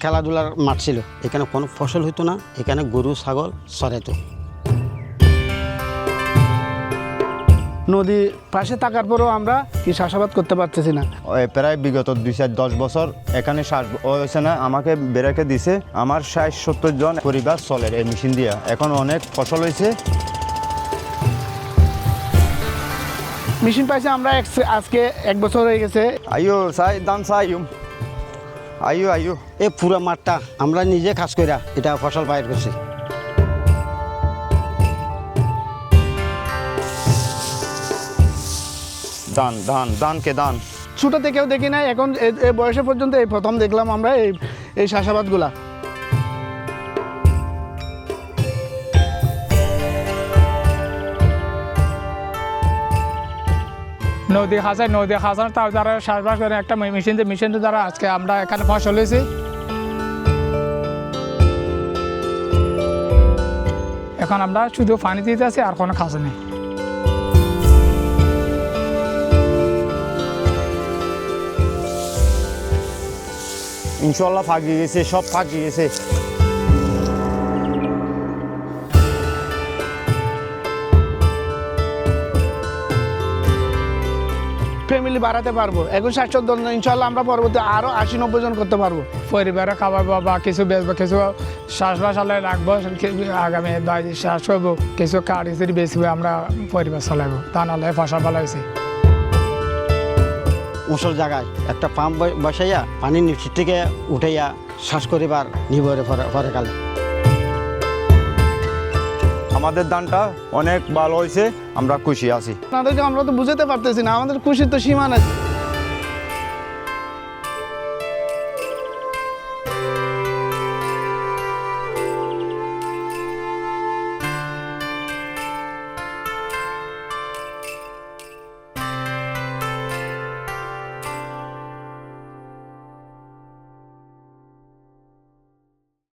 খেলাধুলার মাঠ ছিল, এখানে কোনো ফসল হতো না, এখানে গরু ছাগল চড়াইতো। নদী পাশে থাকার পরেও আমরা কি চাষাবাদ করতে পারতেছি না। প্রায় বিগত 2-10 বছর এখানে চাষ হয়েছে না, আমাকে বেড়াকে দিছে। আমার 60-70 জন পরিবার চলে এই মেশিন দিয়া। এখন অনেক ফসল হয়েছে। মেশিন পাইছে আমরা আজকে 1 বছর হয়ে গেছে। আইও চাই দান চাই আইও আইও এই পুরো মাঠটা আমরা নিজে কাজ কইরা এটা ফসল বাইর করছি। দান দান দান কে দান। ছোটো থেকেও দেখি না, এখন এই বয়সে পর্যন্ত এই প্রথম দেখলাম আমরা এই চাষাবাদগুলা। নদী খাঁচার তার দ্বারা চাষবাস করে একটা মেশিনের দ্বারা আজকে আমরা এখানে ফসল হয়েছি। এখন আমরা শুধু পানি দিতে আছি, আর কোনো খাঁচা নেই। ইনশাল্লাহ ফাঁকি গেছে, সব ফাঁকি গেছে। ফ্যামিলি বাড়াতে পারবো। এখন 60 জন, ইনশাল্লাহ আমরা পরবর্তী আরও 80-90 জন করতে পারবো। পরিবারে খাওয়াবো বা কিছু বেচবো, কিছু চাষবাস হলে রাখবো, আগামী চাষ করবো, কিছু কাড়ি বেচবো, আমরা পরিবার চালাবো। তা নাহলে ফসল ভালো হয়েছে। উঁচল জায়গায় একটা পাম্প বসাইয়া পানি নিচের থেকে উঠাইয়া শ্বাস করিবার নিবরে পরে কালে। আমাদের ধানটা অনেক ভালো হয়েছে, আমরা খুশি আছি। আপনাদেরকে আমরা তো বুঝাতে পারতেছি না, আমাদের খুশির তো সীমা নেই।